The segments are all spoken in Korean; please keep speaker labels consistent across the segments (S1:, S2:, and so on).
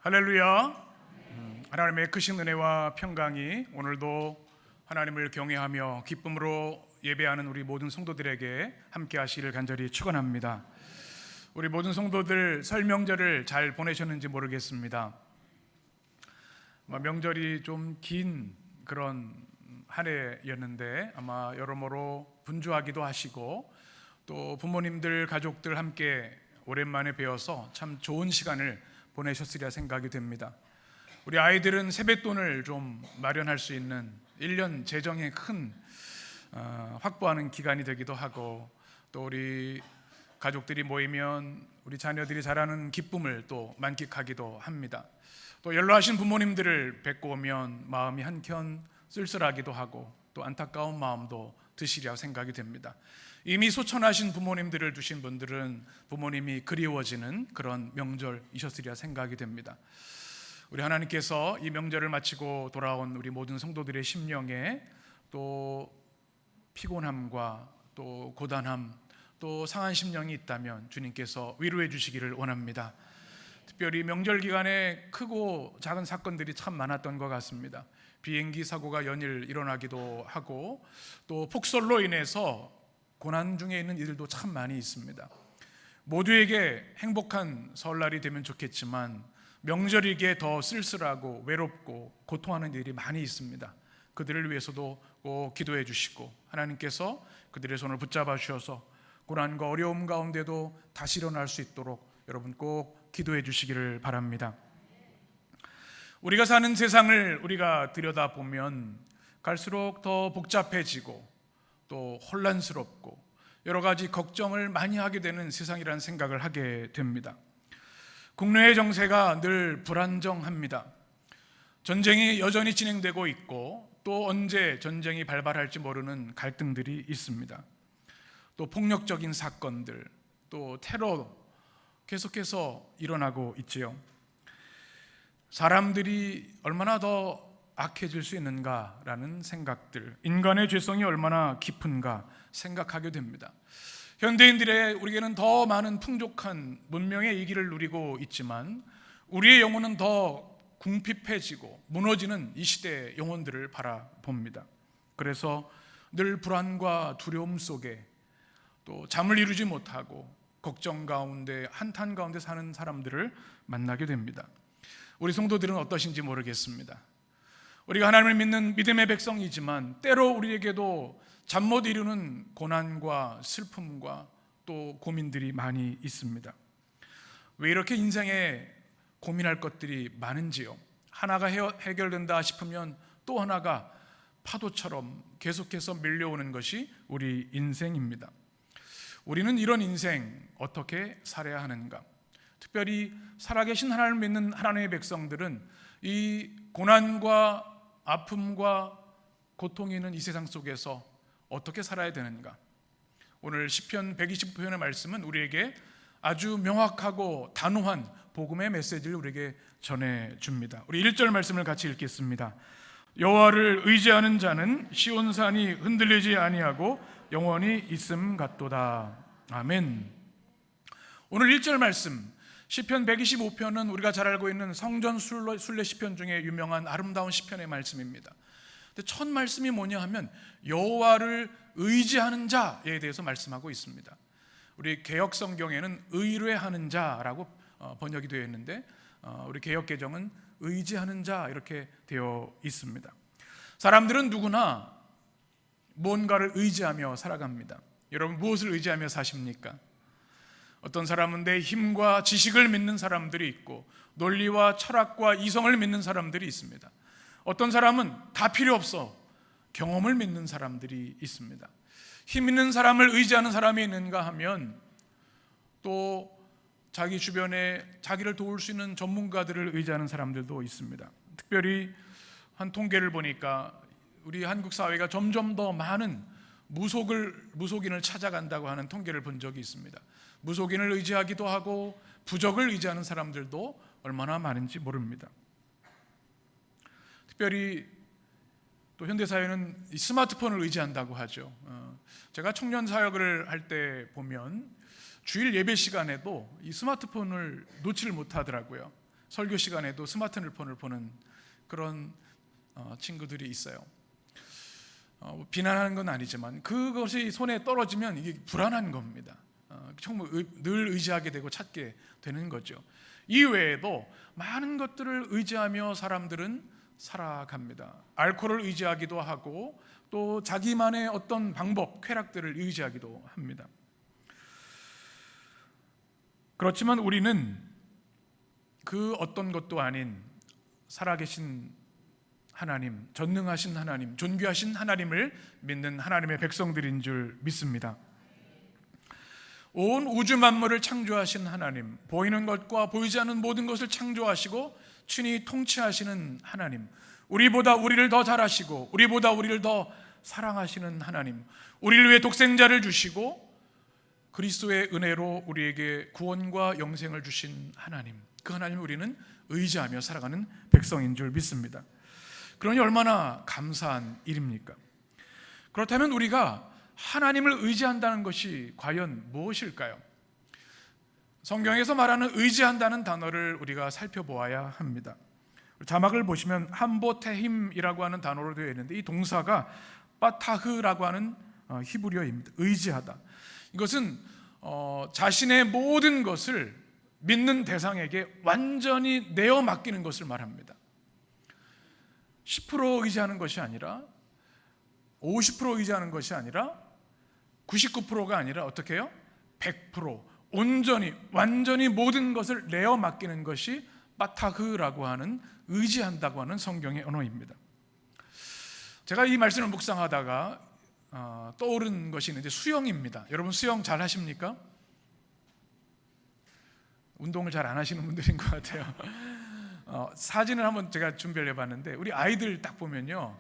S1: 할렐루야. 하나님의 크신 은혜와 평강이 오늘도 하나님을 경외하며 기쁨으로 예배하는 우리 모든 성도들에게 함께 하시기를 간절히 축원합니다. 우리 모든 성도들 설 명절을 잘 보내셨는지 모르겠습니다. 명절이 좀 긴 그런 한 해였는데 아마 여러모로 분주하기도 하시고 또 부모님들 가족들 함께 오랜만에 뵈어서 참 좋은 시간을 보내셨으리라 생각이 됩니다. 우리 아이들은 세뱃돈을 좀 마련할 수 있는 1년 재정에 큰 확보하는 기간이 되기도 하고, 또 우리 가족들이 모이면 우리 자녀들이 자라는 기쁨을 또 만끽하기도 합니다. 또 연로하신 부모님들을 뵙고 오면 마음이 한켠 쓸쓸하기도 하고 또 안타까운 마음도 드시리라 생각이 됩니다. 이미 소천하신 부모님들을 두신 분들은 부모님이 그리워지는 그런 명절이셨으리라 생각이 됩니다. 우리 하나님께서 이 명절을 마치고 돌아온 우리 모든 성도들의 심령에 또 피곤함과 또 고단함 또 상한 심령이 있다면 주님께서 위로해 주시기를 원합니다. 특별히 명절 기간에 크고 작은 사건들이 참 많았던 것 같습니다. 비행기 사고가 연일 일어나기도 하고 또 폭설로 인해서 고난 중에 있는 이들도 참 많이 있습니다. 모두에게 행복한 설날이 되면 좋겠지만 명절이기에 더 쓸쓸하고 외롭고 고통하는 일이 많이 있습니다. 그들을 위해서도 꼭 기도해 주시고 하나님께서 그들의 손을 붙잡아 주셔서 고난과 어려움 가운데도 다시 일어날 수 있도록 여러분 꼭 기도해 주시기를 바랍니다. 우리가 사는 세상을 우리가 들여다보면 갈수록 더 복잡해지고 또 혼란스럽고 여러 가지 걱정을 많이 하게 되는 세상이라는 생각을 하게 됩니다. 국내의 정세가 늘 불안정합니다. 전쟁이 여전히 진행되고 있고 또 언제 전쟁이 발발할지 모르는 갈등들이 있습니다. 또 폭력적인 사건들, 또 테러 계속해서 일어나고 있지요. 사람들이 얼마나 더 악해질 수 있는가라는 생각들, 인간의 죄성이 얼마나 깊은가 생각하게 됩니다. 현대인들의 우리에게는 더 많은 풍족한 문명의 이기를 누리고 있지만 우리의 영혼은 더 궁핍해지고 무너지는 이 시대의 영혼들을 바라봅니다. 그래서 늘 불안과 두려움 속에 또 잠을 이루지 못하고 걱정 가운데 한탄 가운데 사는 사람들을 만나게 됩니다. 우리 성도들은 어떠신지 모르겠습니다. 우리가 하나님을 믿는 믿음의 백성이지만 때로 우리에게도 잠 못 이루는 고난과 슬픔과 또 고민들이 많이 있습니다. 왜 이렇게 인생에 고민할 것들이 많은지요? 하나가 해결된다 싶으면 또 하나가 파도처럼 계속해서 밀려오는 것이 우리 인생입니다. 우리는 이런 인생 어떻게 살아야 하는가? 특별히 살아계신 하나님을 믿는 하나님의 백성들은 이 고난과 아픔과 고통이 있는 이 세상 속에서 어떻게 살아야 되는가? 오늘 시편 129편의 말씀은 우리에게 아주 명확하고 단호한 복음의 메시지를 우리에게 전해줍니다. 우리 1절 말씀을 같이 읽겠습니다. 여호와를 의지하는 자는 시온산이 흔들리지 아니하고 영원히 있음 같도다. 아멘. 오늘 1절 말씀 시편 125편은 우리가 잘 알고 있는 성전 순례 시편 중에 유명한 아름다운 시편의 말씀입니다. 근데 첫 말씀이 뭐냐 하면 여호와를 의지하는 자에 대해서 말씀하고 있습니다. 우리 개역 성경에는 의뢰하는 자라고 번역이 되어 있는데 우리 개역 개정은 의지하는 자 이렇게 되어 있습니다. 사람들은 누구나 뭔가를 의지하며 살아갑니다. 여러분 무엇을 의지하며 사십니까? 어떤 사람은 내 힘과 지식을 믿는 사람들이 있고 논리와 철학과 이성을 믿는 사람들이 있습니다. 어떤 사람은 다 필요 없어 경험을 믿는 사람들이 있습니다. 힘 있는 사람을 의지하는 사람이 있는가 하면 또 자기 주변에 자기를 도울 수 있는 전문가들을 의지하는 사람들도 있습니다. 특별히 한 통계를 보니까 우리 한국 사회가 점점 더 많은 무속인을 찾아간다고 하는 통계를 본 적이 있습니다. 무속인을 의지하기도 하고 부적을 의지하는 사람들도 얼마나 많은지 모릅니다. 특별히 또 현대사회는 이 스마트폰을 의지한다고 하죠. 제가 청년 사역을 할 때 보면 주일 예배 시간에도 이 스마트폰을 놓지를 못하더라고요. 설교 시간에도 스마트폰을 보는 그런 친구들이 있어요. 비난하는 건 아니지만 그것이 손에 떨어지면 이게 불안한 겁니다. 정말 늘 의지하게 되고 찾게 되는 거죠. 이외에도 많은 것들을 의지하며 사람들은 살아갑니다. 알코올을 의지하기도 하고 또 자기만의 어떤 방법, 쾌락들을 의지하기도 합니다. 그렇지만 우리는 그 어떤 것도 아닌 살아계신 하나님, 전능하신 하나님, 존귀하신 하나님을 믿는 하나님의 백성들인 줄 믿습니다. 온 우주 만물을 창조하신 하나님, 보이는 것과 보이지 않는 모든 것을 창조하시고 친히 통치하시는 하나님, 우리보다 우리를 더 잘하시고 우리보다 우리를 더 사랑하시는 하나님, 우리를 위해 독생자를 주시고 그리스도의 은혜로 우리에게 구원과 영생을 주신 하나님, 그 하나님을 우리는 의지하며 살아가는 백성인 줄 믿습니다. 그러니 얼마나 감사한 일입니까? 그렇다면 우리가 하나님을 의지한다는 것이 과연 무엇일까요? 성경에서 말하는 의지한다는 단어를 우리가 살펴보아야 합니다. 자막을 보시면 함보테힘이라고 하는 단어로 되어 있는데 이 동사가 바타흐라고 하는 히브리어입니다. 의지하다. 이것은 자신의 모든 것을 믿는 대상에게 완전히 내어 맡기는 것을 말합니다. 10% 의지하는 것이 아니라 50% 의지하는 것이 아니라 99%가 아니라 어떻게 해요? 100% 온전히 완전히 모든 것을 내어 맡기는 것이 바타흐라고 하는 의지한다고 하는 성경의 언어입니다. 제가 이 말씀을 묵상하다가 떠오른 것이 있는데 수영입니다. 여러분 수영 잘 하십니까? 운동을 잘 안 하시는 분들인 것 같아요. 사진을 한번 제가 준비를 해봤는데 우리 아이들 딱 보면요,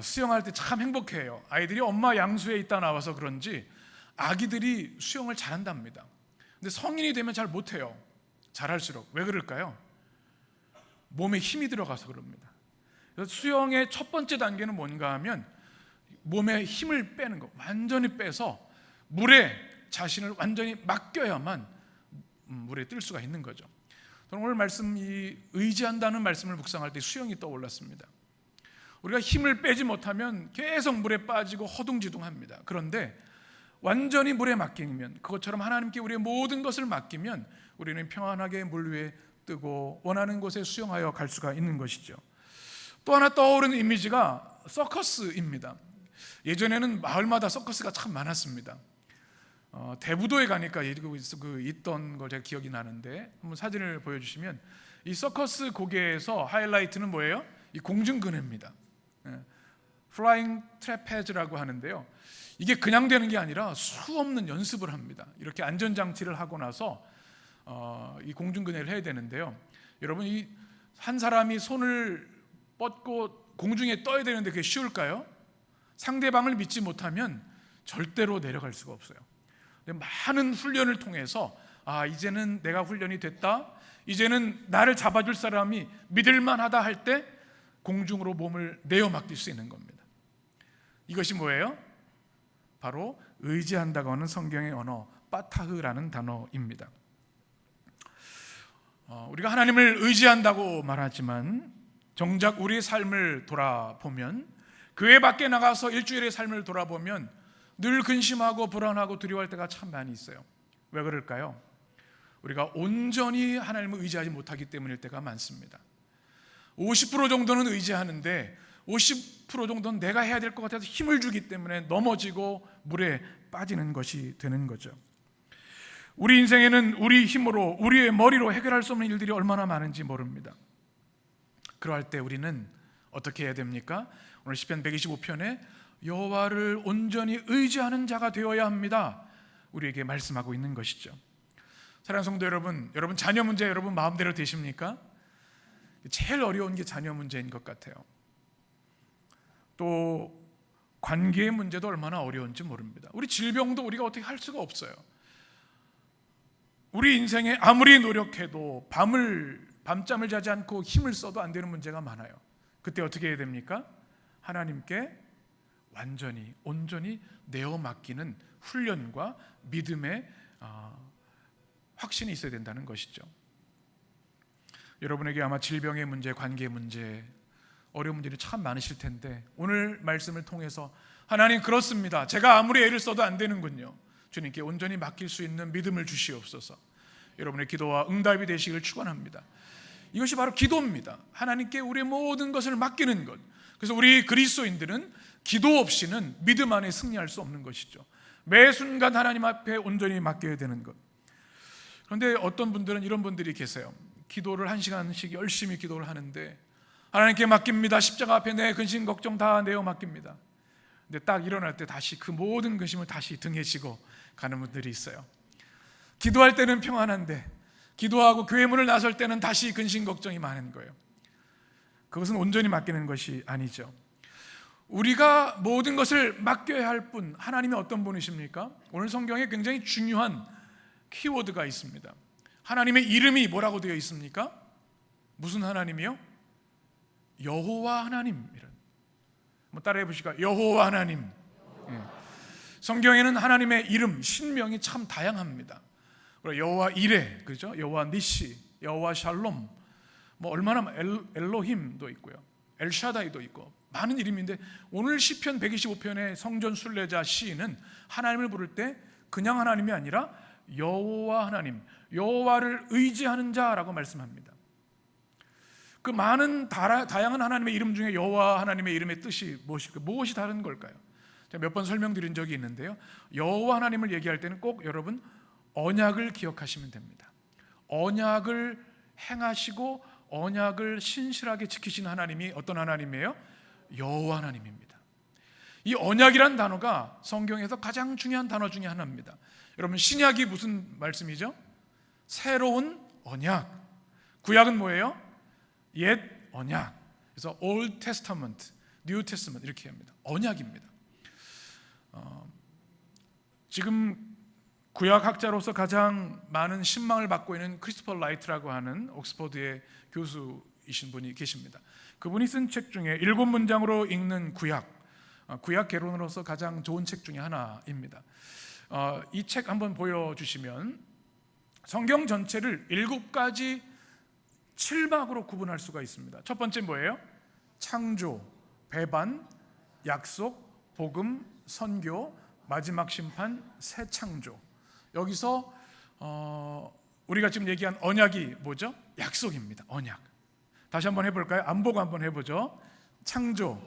S1: 수영할 때 참 행복해요. 아이들이 엄마 양수에 있다 나와서 그런지 아기들이 수영을 잘한답니다. 근데 성인이 되면 잘 못해요. 잘할수록. 왜 그럴까요? 몸에 힘이 들어가서 그럽니다. 그래서 수영의 첫 번째 단계는 뭔가 하면 몸에 힘을 빼는 거, 완전히 빼서 물에 자신을 완전히 맡겨야만 물에 뜰 수가 있는 거죠. 저는 오늘 말씀, 이 의지한다는 말씀을 묵상할 때 수영이 떠올랐습니다. 우리가 힘을 빼지 못하면 계속 물에 빠지고 허둥지둥합니다. 그런데 완전히 물에 맡기면, 그것처럼 하나님께 우리의 모든 것을 맡기면 우리는 평안하게 물 위에 뜨고 원하는 곳에 수영하여 갈 수가 있는 것이죠. 또 하나 떠오르는 이미지가 서커스입니다. 예전에는 마을마다 서커스가 참 많았습니다. 대부도에 가니까 있던 걸 제가 기억이 나는데 한번 사진을 보여주시면 이 서커스 고개에서 하이라이트는 뭐예요? 이 공중근해입니다. 플라잉 트래페즈라고 하는데요, 이게 그냥 되는 게 아니라 수없는 연습을 합니다. 이렇게 안전장치를 하고 나서 이 공중근해를 해야 되는데요, 여러분 이 한 사람이 손을 뻗고 공중에 떠야 되는데 그게 쉬울까요? 상대방을 믿지 못하면 절대로 내려갈 수가 없어요. 많은 훈련을 통해서 이제는 내가 훈련이 됐다, 이제는 나를 잡아줄 사람이 믿을만하다 할 때 공중으로 몸을 내어 맡길 수 있는 겁니다. 이것이 뭐예요? 바로 의지한다고 하는 성경의 언어 바타흐라는 단어입니다. 우리가 하나님을 의지한다고 말하지만 정작 우리의 삶을 돌아보면, 교회 밖에 나가서 일주일의 삶을 돌아보면 늘 근심하고 불안하고 두려워할 때가 참 많이 있어요. 왜 그럴까요? 우리가 온전히 하나님을 의지하지 못하기 때문일 때가 많습니다. 50% 정도는 의지하는데 50% 정도는 내가 해야 될 것 같아서 힘을 주기 때문에 넘어지고 물에 빠지는 것이 되는 거죠. 우리 인생에는 우리 힘으로, 우리의 머리로 해결할 수 없는 일들이 얼마나 많은지 모릅니다. 그럴 때 우리는 어떻게 해야 됩니까? 오늘 시편 125편에 여호와를 온전히 의지하는 자가 되어야 합니다, 우리에게 말씀하고 있는 것이죠. 사랑하는 성도 여러분, 여러분 자녀 문제 여러분 마음대로 되십니까? 제일 어려운 게 자녀 문제인 것 같아요. 또 관계의 문제도 얼마나 어려운지 모릅니다. 우리 질병도 우리가 어떻게 할 수가 없어요. 우리 인생에 아무리 노력해도 밤잠을 자지 않고 힘을 써도 안 되는 문제가 많아요. 그때 어떻게 해야 됩니까? 하나님께 완전히 온전히 내어 맡기는 훈련과 믿음의 확신이 있어야 된다는 것이죠. 여러분에게 아마 질병의 문제, 관계 문제, 어려운 문제들이 참 많으실 텐데 오늘 말씀을 통해서 하나님 그렇습니다, 제가 아무리 애를 써도 안 되는군요. 주님께 온전히 맡길 수 있는 믿음을 주시옵소서. 여러분의 기도와 응답이 되시길 축원합니다. 이것이 바로 기도입니다. 하나님께 우리의 모든 것을 맡기는 것. 그래서 우리 그리스도인들은 기도 없이는 믿음 안에 승리할 수 없는 것이죠. 매 순간 하나님 앞에 온전히 맡겨야 되는 것. 그런데 어떤 분들은 이런 분들이 계세요. 기도를 1시간씩 열심히 기도를 하는데 하나님께 맡깁니다. 십자가 앞에 내 근심 걱정 다 내어 맡깁니다. 근데 딱 일어날 때 다시 그 모든 근심을 다시 등에 지고 가는 분들이 있어요. 기도할 때는 평안한데 기도하고 교회 문을 나설 때는 다시 근심 걱정이 많은 거예요. 그것은 온전히 맡기는 것이 아니죠. 우리가 모든 것을 맡겨야 할 분, 하나님이 어떤 분이십니까? 오늘 성경에 굉장히 중요한 키워드가 있습니다. 하나님의 이름이 뭐라고 되어 있습니까? 무슨 하나님이요? 여호와 하나님. 한번 따라해 보실까요? 여호와 하나님. 성경에는 하나님의 이름, 신명이 참 다양합니다. 여호와 이레, 그죠? 여호와 니시, 여호와 샬롬, 얼마나 엘로힘도 있고요, 엘샤다이도 있고 많은 이름인데 오늘 시편 125편의 성전 순례자 시인은 하나님을 부를 때 그냥 하나님이 아니라 여호와 하나님, 여호와를 의지하는 자라고 말씀합니다. 그 많은 다양한 하나님의 이름 중에 여호와 하나님의 이름의 뜻이 무엇이 다른 걸까요? 제가 몇 번 설명드린 적이 있는데요, 여호와 하나님을 얘기할 때는 꼭 여러분 언약을 기억하시면 됩니다. 언약을 행하시고 언약을 신실하게 지키신 하나님이 어떤 하나님이에요? 여호와 하나님입니다. 이 언약이란 단어가 성경에서 가장 중요한 단어 중에 하나입니다. 여러분, 신약이 무슨 말씀이죠? 새로운 언약. 구약은 뭐예요? 옛 언약. 그래서 Old Testament, New Testament 이렇게 합니다. 언약입니다. 지금 구약학자로서 가장 많은 신망을 받고 있는 크리스토퍼 라이트라고 하는 옥스퍼드의 교수이신 분이 계십니다. 그분이 쓴 책 중에 7문장으로 읽는 구약 개론으로서 가장 좋은 책 중에 하나입니다. 이 책 한번 보여주시면 성경 전체를 7가지 7막으로 구분할 수가 있습니다. 첫 번째 뭐예요? 창조, 배반, 약속, 복음, 선교, 마지막 심판, 새 창조. 여기서 우리가 지금 얘기한 언약이 뭐죠? 약속입니다. 언약. 다시 한번 해볼까요? 안 보고 한번 해보죠. 창조,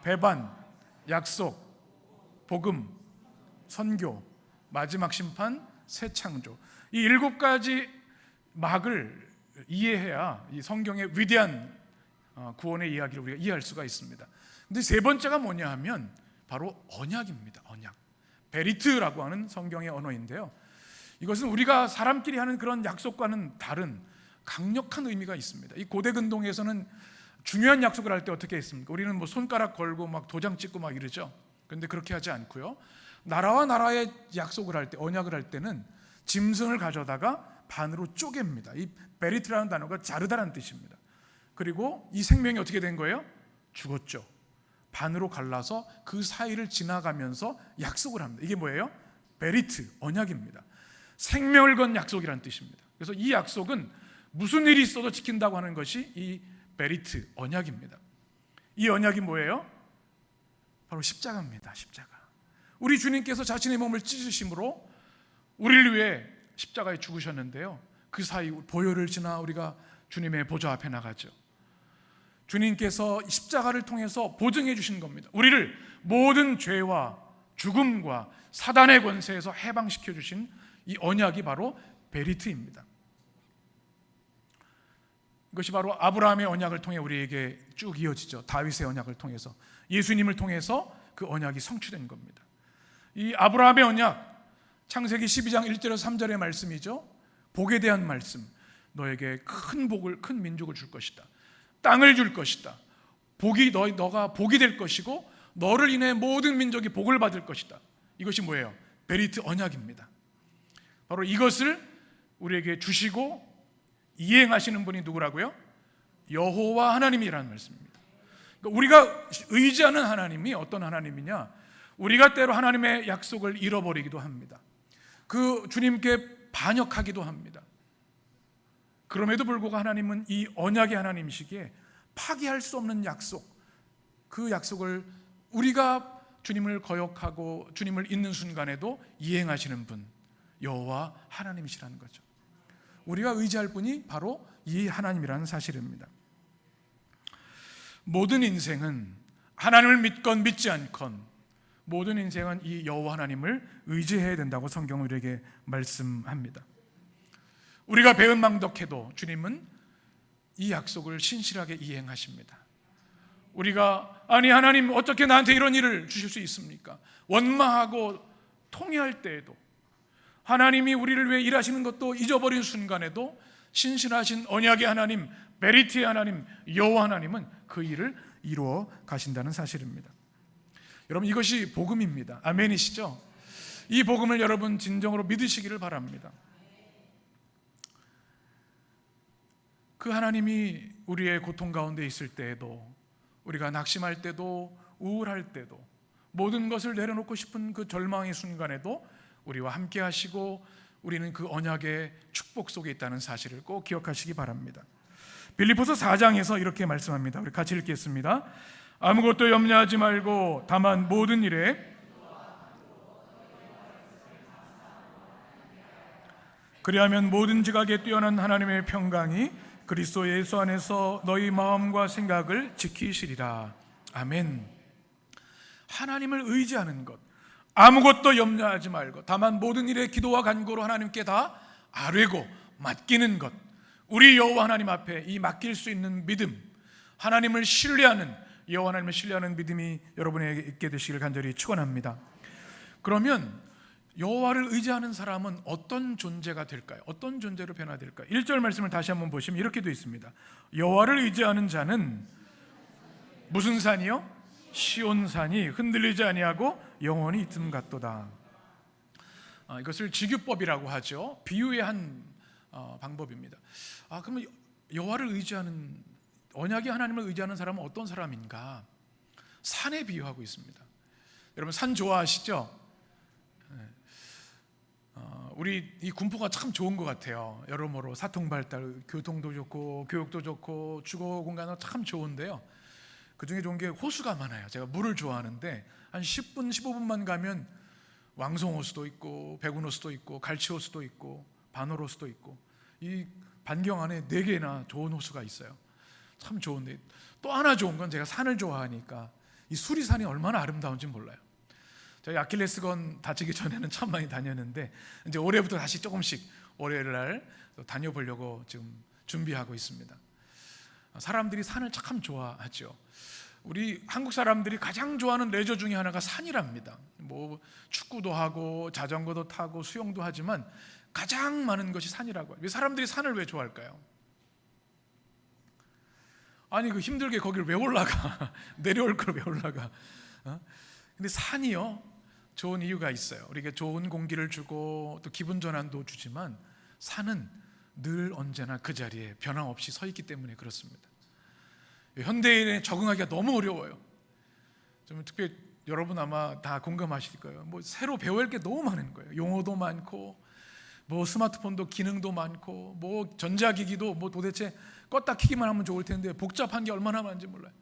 S1: 배반, 약속, 복음, 선교, 마지막 심판, 새 창조. 이 7가지 막을 이해해야 이 성경의 위대한 구원의 이야기를 우리가 이해할 수가 있습니다. 근데 세 번째가 뭐냐 하면 바로 언약입니다. 언약. 베리트라고 하는 성경의 언어인데요, 이것은 우리가 사람끼리 하는 그런 약속과는 다른 강력한 의미가 있습니다. 이 고대 근동에서는 중요한 약속을 할 때 어떻게 했습니까? 우리는 손가락 걸고 막 도장 찍고 막 이러죠. 그런데 그렇게 하지 않고요, 나라와 나라의 약속을 할 때, 언약을 할 때는 짐승을 가져다가 반으로 쪼갭니다. 이 베리트라는 단어가 자르다라는 뜻입니다. 그리고 이 생명이 어떻게 된 거예요? 죽었죠. 반으로 갈라서 그 사이를 지나가면서 약속을 합니다. 이게 뭐예요? 베리트, 언약입니다. 생명을 건 약속이라는 뜻입니다. 그래서 이 약속은 무슨 일이 있어도 지킨다고 하는 것이 이 베리트, 언약입니다. 이 언약이 뭐예요? 바로 십자가입니다. 십자가. 우리 주님께서 자신의 몸을 찢으심으로 우리를 위해 십자가에 죽으셨는데요, 그 사이 보혈을 지나 우리가 주님의 보좌 앞에 나가죠. 주님께서 십자가를 통해서 보증해 주신 겁니다. 우리를 모든 죄와 죽음과 사단의 권세에서 해방시켜 주신 이 언약이 바로 베리트입니다. 이것이 바로 아브라함의 언약을 통해 우리에게 쭉 이어지죠. 다윗의 언약을 통해서, 예수님을 통해서 그 언약이 성취된 겁니다. 이 아브라함의 언약, 창세기 12장 1절에서 3절의 말씀이죠. 복에 대한 말씀. 너에게 큰 복을, 큰 민족을 줄 것이다. 땅을 줄 것이다. 너가 복이 될 것이고 너를 인해 모든 민족이 복을 받을 것이다. 이것이 뭐예요? 베리트 언약입니다. 바로 이것을 우리에게 주시고 이행하시는 분이 누구라고요? 여호와 하나님이라는 말씀입니다. 그러니까 우리가 의지하는 하나님이 어떤 하나님이냐? 우리가 때로 하나님의 약속을 잃어버리기도 합니다. 그 주님께 반역하기도 합니다. 그럼에도 불구하고 하나님은 이 언약의 하나님이시기에 파기할 수 없는 약속, 그 약속을 우리가 주님을 거역하고 주님을 잊는 순간에도 이행하시는 분, 여호와 하나님이시라는 거죠. 우리가 의지할 분이 바로 이 하나님이라는 사실입니다. 모든 인생은 하나님을 믿건 믿지 않건 모든 인생은 이 여호와 하나님을 의지해야 된다고 성경은 우리에게 말씀합니다. 우리가 배은망덕해도 주님은 이 약속을 신실하게 이행하십니다. 우리가 아니 하나님 어떻게 나한테 이런 일을 주실 수 있습니까? 원망하고 통회할 때에도 하나님이 우리를 위해 일하시는 것도 잊어버린 순간에도 신실하신 언약의 하나님, 베리티의 하나님, 여호와 하나님은 그 일을 이루어 가신다는 사실입니다. 여러분, 이것이 복음입니다. 아멘이시죠? 이 복음을 여러분 진정으로 믿으시기를 바랍니다. 그 하나님이 우리의 고통 가운데 있을 때에도, 우리가 낙심할 때도, 우울할 때도, 모든 것을 내려놓고 싶은 그 절망의 순간에도 우리와 함께 하시고 우리는 그 언약의 축복 속에 있다는 사실을 꼭 기억하시기 바랍니다. 빌립보서 4장에서 이렇게 말씀합니다. 우리 같이 읽겠습니다. 아무것도 염려하지 말고 다만 모든 일에 그리하면 모든 지각에 뛰어난 하나님의 평강이 그리스도 예수 안에서 너희 마음과 생각을 지키시리라. 아멘. 하나님을 의지하는 것, 아무것도 염려하지 말고 다만 모든 일에 기도와 간구로 하나님께 다 아뢰고 맡기는 것, 우리 여호와 하나님 앞에 이 맡길 수 있는 믿음, 하나님을 신뢰하는, 여호와 하나님을 신뢰하는 믿음이 여러분에게 있게 되시길 간절히 축원합니다. 그러면 여호와를 의지하는 사람은 어떤 존재가 될까요? 어떤 존재로 변화될까요? 1절 말씀을 다시 한번 보시면 이렇게 되어 있습니다. 여호와를 의지하는 자는 무슨 산이요? 시온산이 흔들리지 아니하고 영원히 있음 같도다. 이것을 지규법이라고 하죠. 비유의 한 방법입니다. 그러면 여호와를 의지하는, 언약의 하나님을 의지하는 사람은 어떤 사람인가? 산에 비유하고 있습니다. 여러분 산 좋아하시죠? 우리 이 군포가 참 좋은 것 같아요. 여러모로 사통발달, 교통도 좋고 교육도 좋고 주거 공간도 참 좋은데요, 그 중에 좋은 게 호수가 많아요. 제가 물을 좋아하는데 한 10분 15분만 가면 왕송호수도 있고 백운호수도 있고 갈치호수도 있고 반월호수도 있고, 이 반경 안에 4개나 좋은 호수가 있어요. 참 좋은데 또 하나 좋은 건, 제가 산을 좋아하니까 이 수리산이 얼마나 아름다운지 몰라요. 저희 아킬레스건 다치기 전에는 참 많이 다녔는데 이제 올해부터 다시 조금씩 월요일날 다녀보려고 지금 준비하고 있습니다. 사람들이 산을 참 좋아하죠. 우리 한국 사람들이 가장 좋아하는 레저 중에 하나가 산이랍니다. 뭐 축구도 하고 자전거도 타고 수영도 하지만 가장 많은 것이 산이라고 해요. 사람들이 산을 왜 좋아할까요? 아니 그 힘들게 거길 왜 올라가? 내려올 걸 왜 올라가? 근데 산이요, 좋은 이유가 있어요. 우리에게 좋은 공기를 주고 또 기분 전환도 주지만 산은 늘 언제나 그 자리에 변함없이 서 있기 때문에 그렇습니다. 현대인에 적응하기가 너무 어려워요. 좀 특별히 여러분 아마 다 공감하실 거예요. 뭐 새로 배울 게 너무 많은 거예요. 용어도 많고 뭐 스마트폰도 기능도 많고 뭐 전자기기도 뭐 도대체 껐다 켜기만 하면 좋을 텐데 복잡한 게 얼마나 많은지 몰라요.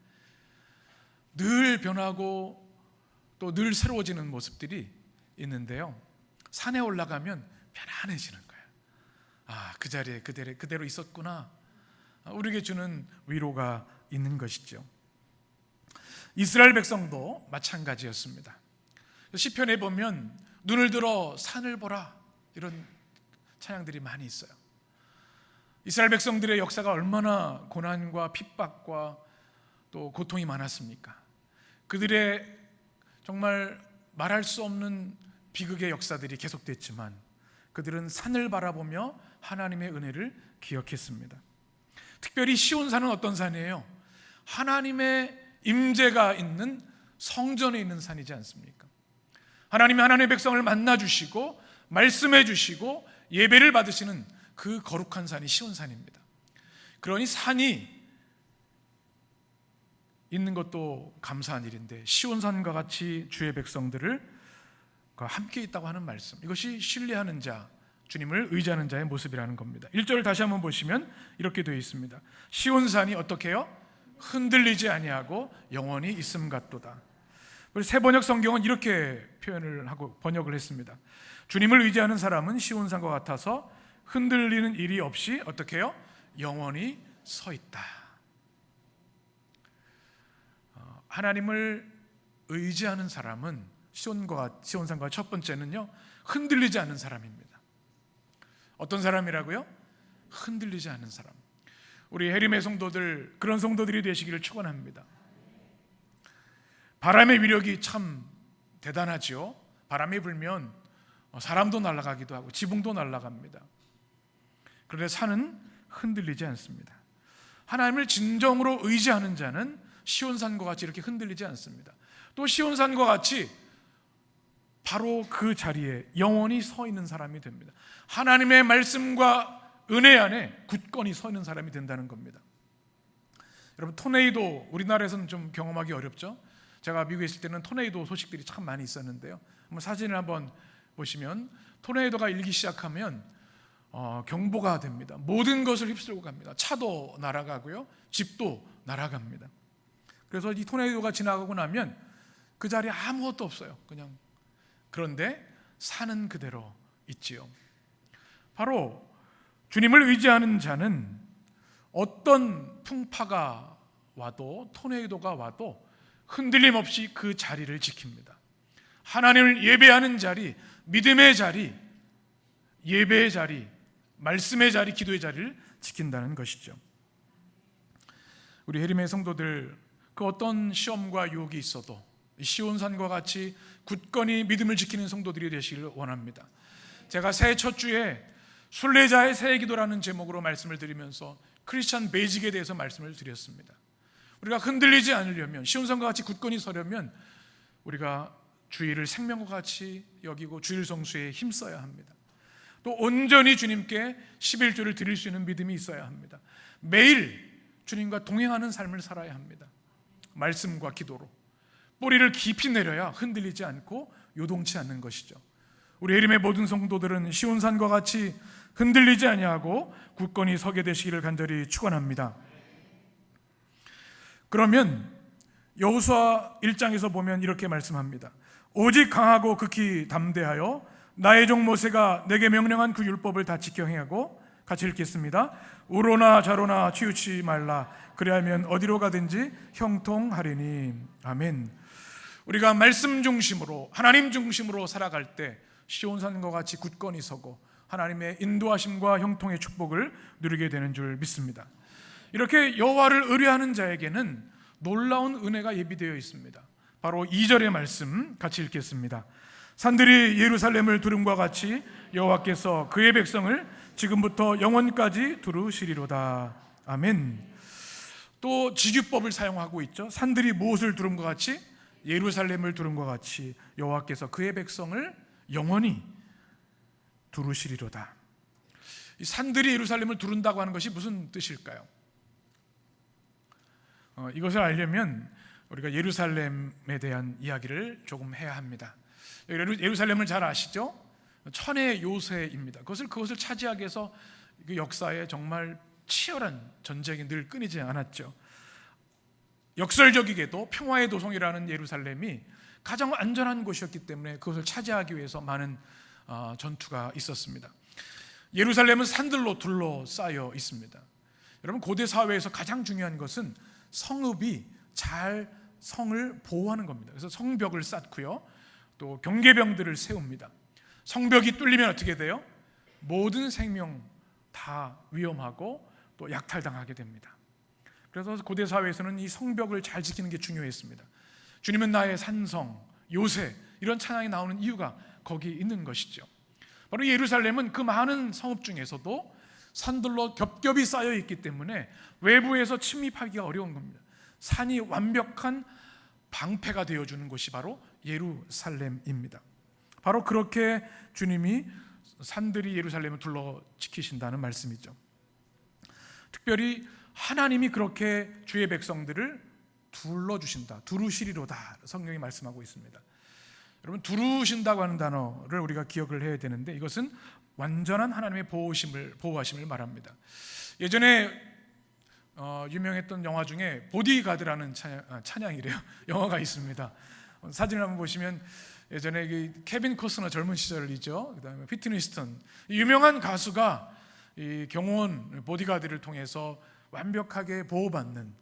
S1: 늘 변하고 또 늘 새로워지는 모습들이 있는데요, 산에 올라가면 편안해지는 거예요. 그 자리에 그대로 있었구나. 우리에게 주는 위로가 있는 것이죠. 이스라엘 백성도 마찬가지였습니다. 시편에 보면 눈을 들어 산을 보라, 이런 찬양들이 많이 있어요. 이스라엘 백성들의 역사가 얼마나 고난과 핍박과 또 고통이 많았습니까? 그들의 정말 말할 수 없는 비극의 역사들이 계속됐지만 그들은 산을 바라보며 하나님의 은혜를 기억했습니다. 특별히 시온산은 어떤 산이에요? 하나님의 임재가 있는 성전에 있는 산이지 않습니까? 하나님이 하나님의 백성을 만나주시고 말씀해 주시고 예배를 받으시는 그 거룩한 산이 시온산입니다. 그러니 산이 있는 것도 감사한 일인데 시온산과 같이 주의 백성들을 함께 있다고 하는 말씀, 이것이 신뢰하는 자, 주님을 의지하는 자의 모습이라는 겁니다. 1절을 다시 한번 보시면 이렇게 되어 있습니다. 시온산이 어떻게 해요? 흔들리지 아니하고 영원히 있음 같도다. 새 번역 성경은 이렇게 표현을 하고 번역을 했습니다. 주님을 의지하는 사람은 시온산과 같아서 흔들리는 일이 없이 어떻게 해요? 영원히 서 있다. 하나님을 의지하는 사람은 시온산과 첫 번째는요, 흔들리지 않는 사람입니다. 어떤 사람이라고요? 흔들리지 않는 사람. 우리 해림의 성도들, 그런 성도들이 되시기를 축원합니다. 바람의 위력이 참 대단하죠. 바람이 불면 사람도 날아가기도 하고 지붕도 날아갑니다. 그런데 산은 흔들리지 않습니다. 하나님을 진정으로 의지하는 자는 시온산과 같이 이렇게 흔들리지 않습니다. 또 시온산과 같이 바로 그 자리에 영원히 서 있는 사람이 됩니다. 하나님의 말씀과 은혜 안에 굳건히 서 있는 사람이 된다는 겁니다. 여러분, 토네이도 우리나라에서는 좀 경험하기 어렵죠. 제가 미국에 있을 때는 토네이도 소식들이 참 많이 있었는데요. 한번 사진을 한번 보시면 토네이도가 일기 시작하면 경보가 됩니다. 모든 것을 휩쓸고 갑니다. 차도 날아가고요, 집도 날아갑니다. 그래서 이 토네이도가 지나가고 나면 그 자리에 아무것도 없어요. 그냥. 그런데 산은 그대로 있지요. 바로 주님을 의지하는 자는 어떤 풍파가 와도, 토네이도가 와도 흔들림 없이 그 자리를 지킵니다. 하나님을 예배하는 자리, 믿음의 자리, 예배의 자리, 말씀의 자리, 기도의 자리를 지킨다는 것이죠. 우리 해림의 성도들, 그 어떤 시험과 유혹이 있어도 시온산과 같이 굳건히 믿음을 지키는 성도들이 되시기를 원합니다. 제가 새해 첫 주에 순례자의 새해 기도라는 제목으로 말씀을 드리면서 크리스찬 베이직에 대해서 말씀을 드렸습니다. 우리가 흔들리지 않으려면, 시온산과 같이 굳건히 서려면 우리가 주일을 생명과 같이 여기고 주일 성수에 힘써야 합니다. 또 온전히 주님께 11조를 드릴 수 있는 믿음이 있어야 합니다. 매일 주님과 동행하는 삶을 살아야 합니다. 말씀과 기도로 뿌리를 깊이 내려야 흔들리지 않고 요동치 않는 것이죠. 우리 해림의 모든 성도들은 시온산과 같이 흔들리지 아니하고 굳건히 서게 되시기를 간절히 축원합니다. 그러면 여호수아 1장에서 보면 이렇게 말씀합니다. 오직 강하고 극히 담대하여 나의 종 모세가 내게 명령한 그 율법을 다 지켜 행하고, 같이 읽겠습니다. 우로나 좌로나 치우치 말라. 그리하면 어디로 가든지 형통하리니. 아멘. 우리가 말씀 중심으로, 하나님 중심으로 살아갈 때 시온산과 같이 굳건히 서고 하나님의 인도하심과 형통의 축복을 누리게 되는 줄 믿습니다. 이렇게 여호와를 의뢰하는 자에게는 놀라운 은혜가 예비되어 있습니다. 바로 2절의 말씀 같이 읽겠습니다. 산들이 예루살렘을 두름과 같이 여호와께서 그의 백성을 지금부터 영원까지 두루시리로다. 아멘. 또 지규법을 사용하고 있죠. 산들이 무엇을 두름과 같이? 예루살렘을 두름과 같이 여호와께서 그의 백성을 영원히 두루시리로다. 이 산들이 예루살렘을 두른다고 하는 것이 무슨 뜻일까요? 이것을 알려면 우리가 예루살렘에 대한 이야기를 조금 해야 합니다. 예루살렘을 잘 아시죠? 천의 요새입니다. 그것을 차지하기 위해서 그 역사에 정말 치열한 전쟁이 늘 끊이지 않았죠. 역설적이게도 평화의 도성이라는 예루살렘이 가장 안전한 곳이었기 때문에 그것을 차지하기 위해서 많은 전투가 있었습니다. 예루살렘은 산들로 둘러싸여 있습니다. 여러분, 고대 사회에서 가장 중요한 것은 성읍이 잘 성을 보호하는 겁니다. 그래서 성벽을 쌓고요, 또 경계병들을 세웁니다. 성벽이 뚫리면 어떻게 돼요? 모든 생명 다 위험하고 또 약탈당하게 됩니다. 그래서 고대 사회에서는 이 성벽을 잘 지키는 게 중요했습니다. 주님은 나의 산성, 요새, 이런 찬양이 나오는 이유가 거기 있는 것이죠. 바로 예루살렘은 그 많은 성읍 중에서도 산들로 겹겹이 쌓여 있기 때문에 외부에서 침입하기가 어려운 겁니다. 산이 완벽한 방패가 되어주는 곳이 바로 예루살렘입니다. 바로 그렇게 주님이 산들이 예루살렘을 둘러 지키신다는 말씀이죠. 특별히 하나님이 그렇게 주의 백성들을 둘러주신다, 두루시리로다, 성경이 말씀하고 있습니다. 여러분, 두루신다고 하는 단어를 우리가 기억을 해야 되는데, 이것은 완전한 하나님의 보호하심을 말합니다. 예전에 유명했던 영화 중에 보디가드라는 찬양이래요. 영화가 있습니다. 사진을 한번 보시면 예전에 케빈 코스너 젊은 시절이죠. 그다음에 휘트니 휴스턴, 유명한 가수가 이 경호원 보디가드를 통해서 완벽하게 보호받는,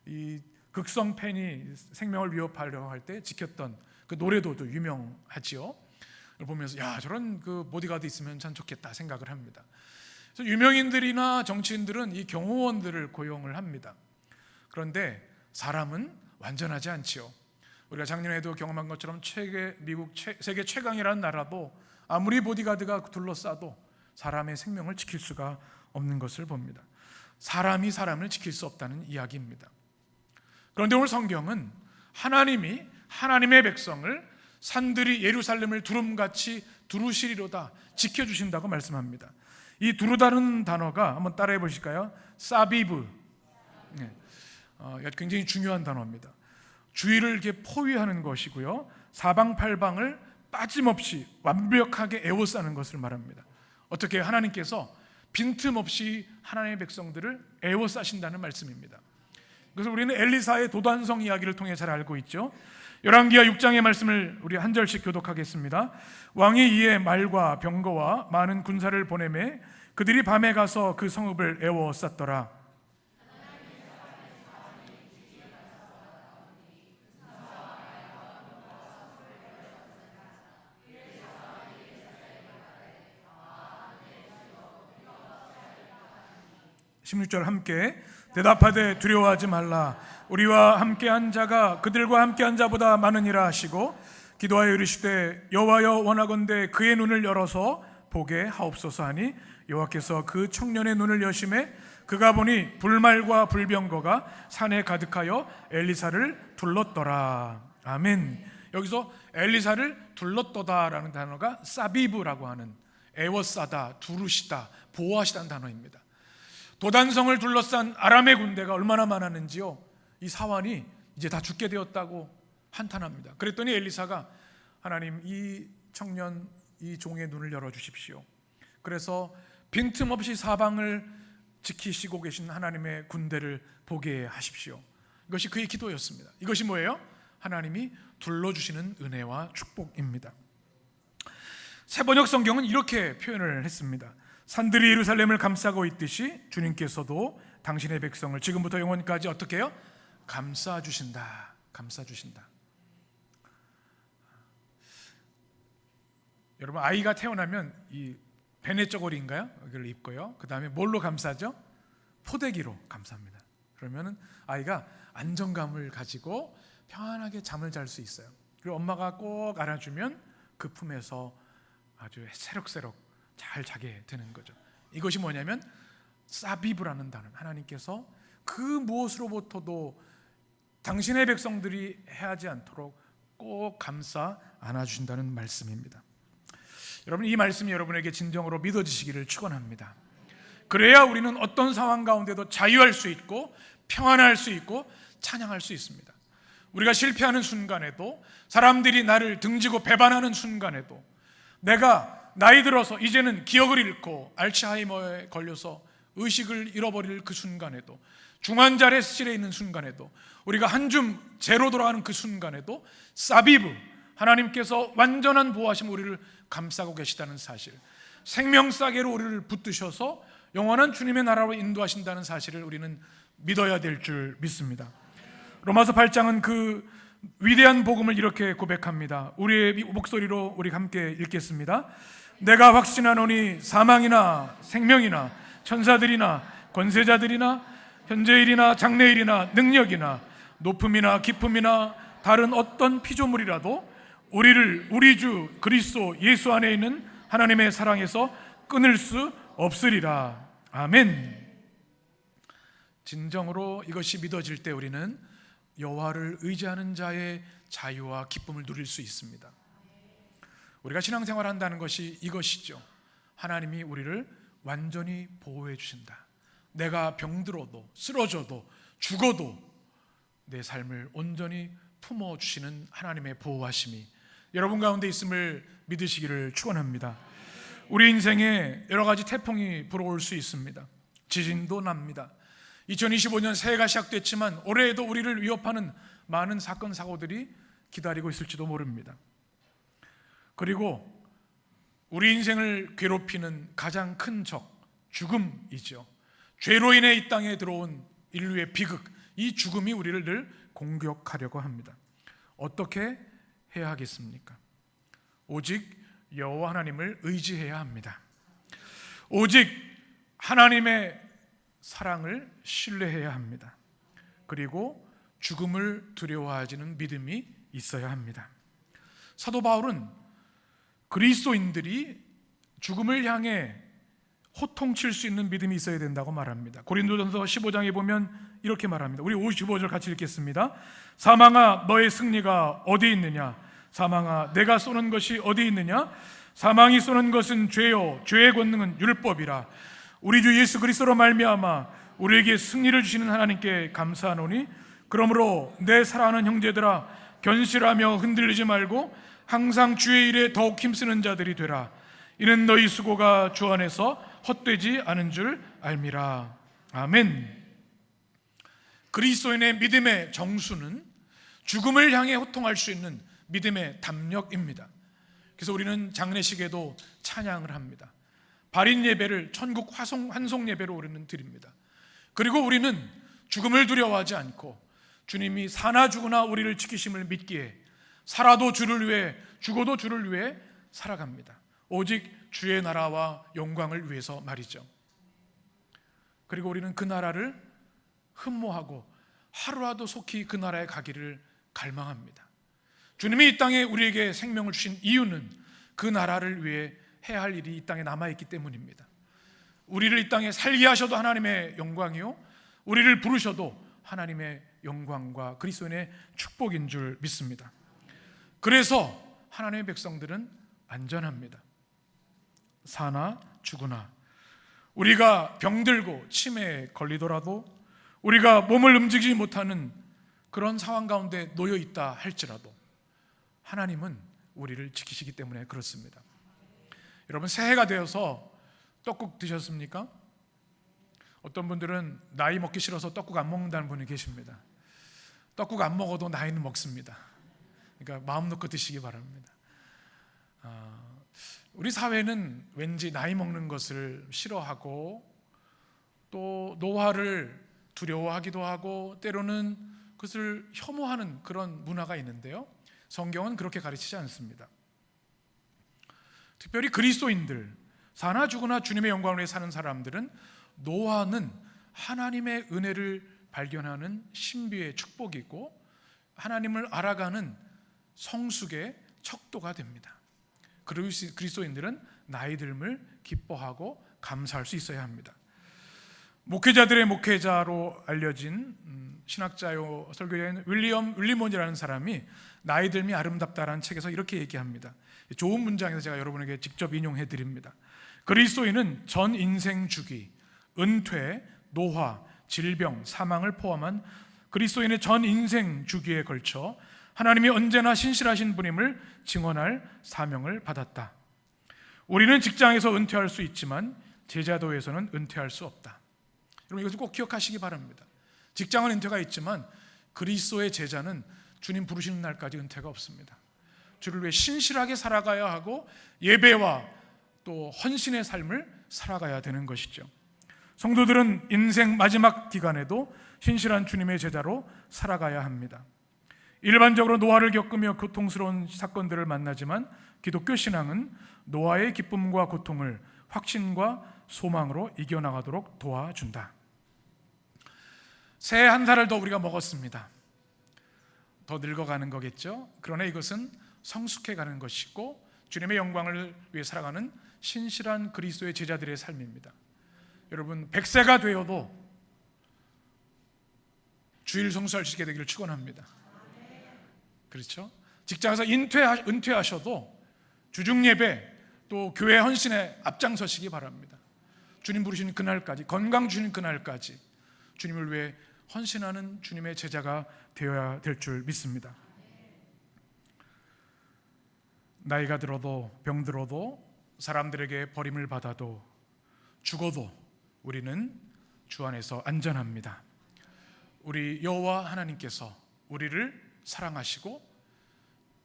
S1: 이 극성 팬이 생명을 위협하려고 할 때 지켰던 그 노래도 또 유명하지요. 보면서 저런 그 보디가드 있으면 참 좋겠다 생각을 합니다. 그래서 유명인들이나 정치인들은 이 경호원들을 고용을 합니다. 그런데 사람은 완전하지 않지요. 우리가 작년에도 경험한 것처럼 미국 세계 최강이라는 나라도 아무리 보디가드가 둘러싸도 사람의 생명을 지킬 수가 없는 것을 봅니다. 사람이 사람을 지킬 수 없다는 이야기입니다. 그런데 오늘 성경은 하나님이 하나님의 백성을 산들이 예루살렘을 두름같이 두루시리로다 지켜주신다고 말씀합니다. 이 두루다는 단어가 한번 따라해 보실까요? 사비브. 굉장히 중요한 단어입니다. 주위를 이렇게 포위하는 것이고요, 사방팔방을 빠짐없이 완벽하게 에워싸는 것을 말합니다. 어떻게 하나님께서 빈틈없이 하나님의 백성들을 에워싸신다는 말씀입니다. 그래서 우리는 엘리사의 도단성 이야기를 통해 잘 알고 있죠. 열왕기하 6장의 말씀을 우리 한 절씩 교독하겠습니다. 왕이 이에 말과 병거와 많은 군사를 보내매 그들이 밤에 가서 그 성읍을 에워쌌더라. (16절) 함께 대답하되 두려워하지 말라. 우리와 함께한 자가 그들과 함께한 자보다 많으니라 하시고 기도하여 이르시되 여호와여 원하건대 그의 눈을 열어서 보게 하옵소서 하니 여호와께서 그 청년의 눈을 여심해 그가 보니 불말과 불병거가 산에 가득하여 엘리사를 둘렀더라. 아멘. 여기서 엘리사를 둘렀더다라는 단어가 사비브라고 하는 에워싸다, 두루시다, 보호하시다는 단어입니다. 도단성을 둘러싼 아람의 군대가 얼마나 많았는지요, 이 사환이 이제 다 죽게 되었다고 한탄합니다. 그랬더니 엘리사가 하나님, 이 청년, 이 종의 눈을 열어주십시오. 그래서 빈틈없이 사방을 지키시고 계신 하나님의 군대를 보게 하십시오. 이것이 그의 기도였습니다. 이것이 뭐예요? 하나님이 둘러주시는 은혜와 축복입니다. 새번역 성경은 이렇게 표현을 했습니다. 산들이 예루살렘을 감싸고 있듯이 주님께서도 당신의 백성을 지금부터 영원까지 어떻게 해요? 감싸주신다. 감싸주신다. 여러분, 아이가 태어나면 이 베네 저고리인가요? 이걸 입고요, 그 다음에 뭘로 감싸죠? 포대기로 감쌉니다. 그러면 아이가 안정감을 가지고 편안하게 잠을 잘 수 있어요. 그리고 엄마가 꼭 안아주면 그 품에서 아주 새록새록 잘 자게 되는 거죠. 이것이 뭐냐면 사비브라는 단어, 하나님께서 그 무엇으로부터도 당신의 백성들이 해하지 않도록 꼭 감싸 안아주신다는 말씀입니다. 여러분, 이 말씀이 여러분에게 진정으로 믿어지시기를 축원합니다. 그래야 우리는 어떤 상황 가운데도 자유할 수 있고 평안할 수 있고 찬양할 수 있습니다. 우리가 실패하는 순간에도, 사람들이 나를 등지고 배반하는 순간에도, 내가 나이 들어서 이제는 기억을 잃고 알츠하이머에 걸려서 의식을 잃어버릴 그 순간에도, 중환자실에 있는 순간에도, 우리가 한 줌 제로 돌아가는 그 순간에도 사비브, 하나님께서 완전한 보호하심 우리를 감싸고 계시다는 사실, 생명싸개로 우리를 붙드셔서 영원한 주님의 나라로 인도하신다는 사실을 우리는 믿어야 될 줄 믿습니다. 로마서 8장은 그 위대한 복음을 이렇게 고백합니다. 우리의 목소리로 우리 함께 읽겠습니다. 내가 확신하노니 사망이나 생명이나 천사들이나 권세자들이나 현재일이나 장래일이나 능력이나 높음이나 깊음이나 다른 어떤 피조물이라도 우리를 우리 주 그리스도 예수 안에 있는 하나님의 사랑에서 끊을 수 없으리라. 아멘. 진정으로 이것이 믿어질 때 우리는 여호와를 의지하는 자의 자유와 기쁨을 누릴 수 있습니다. 우리가 신앙생활 한다는 것이 이것이죠. 하나님이 우리를 완전히 보호해 주신다. 내가 병들어도 쓰러져도 죽어도 내 삶을 온전히 품어주시는 하나님의 보호하심이 여러분 가운데 있음을 믿으시기를 축원합니다. 우리 인생에 여러 가지 태풍이 불어올 수 있습니다. 지진도 납니다. 2025년 새해가 시작됐지만 올해에도 우리를 위협하는 많은 사건 사고들이 기다리고 있을지도 모릅니다. 그리고 우리 인생을 괴롭히는 가장 큰 적, 죽음이죠. 죄로 인해 이 땅에 들어온 인류의 비극, 이 죽음이 우리를 늘 공격하려고 합니다. 어떻게 해야 하겠습니까? 오직 여호와 하나님을 의지해야 합니다. 오직 하나님의 사랑을 신뢰해야 합니다. 그리고 죽음을 두려워하지는 믿음이 있어야 합니다. 사도 바울은 그리스도인들이 죽음을 향해 호통칠 수 있는 믿음이 있어야 된다고 말합니다. 고린도전서 15장에 보면 이렇게 말합니다. 우리 55절 같이 읽겠습니다. 사망아 너의 승리가 어디 있느냐? 사망아 내가 쏘는 것이 어디 있느냐? 사망이 쏘는 것은 죄요 죄의 권능은 율법이라. 우리 주 예수 그리스도로 말미암아 우리에게 승리를 주시는 하나님께 감사하노니 그러므로 내 사랑하는 형제들아 견실하며 흔들리지 말고 항상 주의 일에 더욱 힘쓰는 자들이 되라. 이는 너희 수고가 주 안에서 헛되지 않은 줄 알미라. 아멘. 그리스도인의 믿음의 정수는 죽음을 향해 호통할 수 있는 믿음의 담력입니다. 그래서 우리는 장례식에도 찬양을 합니다. 발인 예배를 천국 환송 예배로 우리는 드립니다. 그리고 우리는 죽음을 두려워하지 않고 주님이 사나 죽으나 우리를 지키심을 믿기에 살아도 주를 위해 죽어도 주를 위해 살아갑니다. 오직 주의 나라와 영광을 위해서 말이죠. 그리고 우리는 그 나라를 흠모하고 하루라도 속히 그 나라에 가기를 갈망합니다. 주님이 이 땅에 우리에게 생명을 주신 이유는 그 나라를 위해 해야 할 일이 이 땅에 남아있기 때문입니다. 우리를 이 땅에 살게 하셔도 하나님의 영광이요 우리를 부르셔도 하나님의 영광과 그리스도인의 축복인 줄 믿습니다. 그래서 하나님의 백성들은 안전합니다. 사나 죽으나 우리가 병들고 치매에 걸리더라도 우리가 몸을 움직이지 못하는 그런 상황 가운데 놓여 있다 할지라도 하나님은 우리를 지키시기 때문에 그렇습니다. 여러분 새해가 되어서 떡국 드셨습니까? 어떤 분들은 나이 먹기 싫어서 떡국 안 먹는다는 분이 계십니다. 떡국 안 먹어도 나이는 먹습니다. 그러니까 마음 놓고 드시기 바랍니다. 우리 사회는 왠지 나이 먹는 것을 싫어하고 또 노화를 두려워하기도 하고 때로는 그것을 혐오하는 그런 문화가 있는데요, 성경은 그렇게 가르치지 않습니다. 특별히 그리스도인들, 사나 죽으나 주님의 영광을 위해 사는 사람들은 노화는 하나님의 은혜를 발견하는 신비의 축복이고 하나님을 알아가는 성숙의 척도가 됩니다. 그리스도인들은 나이 듦을 기뻐하고 감사할 수 있어야 합니다. 목회자들의 목회자로 알려진 신학자요 설교자인 윌리엄 윌리몬이라는 사람이 나이 듦이 아름답다라는 책에서 이렇게 얘기합니다. 좋은 문장에서 제가 여러분에게 직접 인용해 드립니다. 그리스도인은 전 인생 주기, 은퇴, 노화, 질병, 사망을 포함한 그리스도인의 전 인생 주기에 걸쳐 하나님이 언제나 신실하신 분임을 증언할 사명을 받았다. 우리는 직장에서 은퇴할 수 있지만 제자도에서는 은퇴할 수 없다. 여러분 이것을 꼭 기억하시기 바랍니다. 직장은 은퇴가 있지만 그리스도의 제자는 주님 부르시는 날까지 은퇴가 없습니다. 주를 위해 신실하게 살아가야 하고 예배와 또 헌신의 삶을 살아가야 되는 것이죠. 성도들은 인생 마지막 기간에도 신실한 주님의 제자로 살아가야 합니다. 일반적으로 노화를 겪으며 고통스러운 사건들을 만나지만 기독교 신앙은 노화의 기쁨과 고통을 확신과 소망으로 이겨나가도록 도와준다. 새해 한 살을 더 우리가 먹었습니다. 더 늙어가는 거겠죠. 그러나 이것은 성숙해가는 것이고 주님의 영광을 위해 살아가는 신실한 그리스도의 제자들의 삶입니다. 여러분 100세가 되어도 주일 성수할 수 있게 되기를 축원합니다. 그렇죠? 직장에서 은퇴하셔도 주중 예배 또 교회 헌신에 앞장서시기 바랍니다. 주님 부르시는 그날까지, 건강 주시는 그날까지 주님을 위해 헌신하는 주님의 제자가 되어야 될 줄 믿습니다. 나이가 들어도 병들어도 사람들에게 버림을 받아도 죽어도 우리는 주 안에서 안전합니다. 우리 여호와 하나님께서 우리를 사랑하시고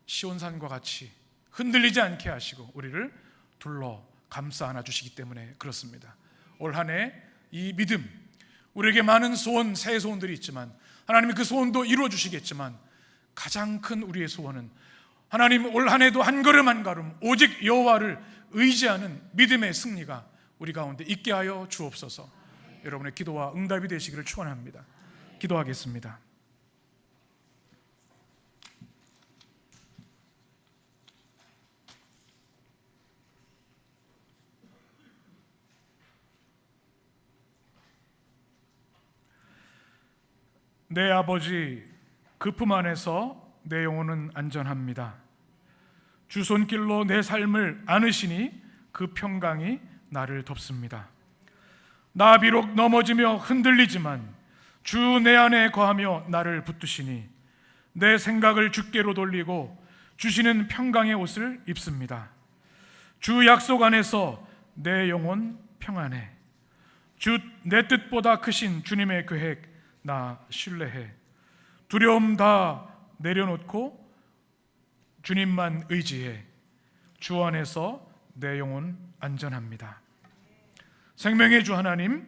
S1: 시온산과 같이 흔들리지 않게 하시고 우리를 둘러 감싸 안아 주시기 때문에 그렇습니다. 올 한 해 이 믿음, 우리에게 많은 소원, 새 소원들이 있지만 하나님이 그 소원도 이루어 주시겠지만 가장 큰 우리의 소원은 하나님 올 한 해도 한 걸음 한 걸음 오직 여호와를 의지하는 믿음의 승리가 우리 가운데 있게 하여 주옵소서. 여러분의 기도와 응답이 되시기를 축원합니다. 기도하겠습니다. 내 아버지, 그 품 안에서 내 영혼은 안전합니다. 주 손길로 내 삶을 안으시니 그 평강이 나를 덮습니다. 나 비록 넘어지며 흔들리지만 주 내 안에 거하며 나를 붙드시니 내 생각을 주께로 돌리고 주시는 평강의 옷을 입습니다. 주 약속 안에서 내 영혼 평안해. 주 내 뜻보다 크신 주님의 계획 나 신뢰해. 두려움 다 내려놓고 주님만 의지해. 주 안에서 내 영혼 안전합니다. 생명의 주 하나님,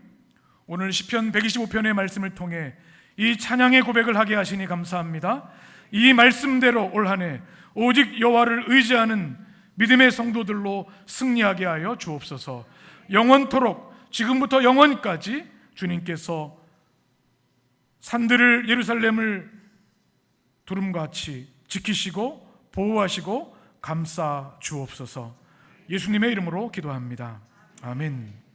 S1: 오늘 시편 125편의 말씀을 통해 이 찬양의 고백을 하게 하시니 감사합니다. 이 말씀대로 올 한 해 오직 여호와를 의지하는 믿음의 성도들로 승리하게 하여 주옵소서. 영원토록 지금부터 영원까지 주님께서 산들을 예루살렘을 두름같이 지키시고 보호하시고 감싸 주옵소서. 예수님의 이름으로 기도합니다. 아멘.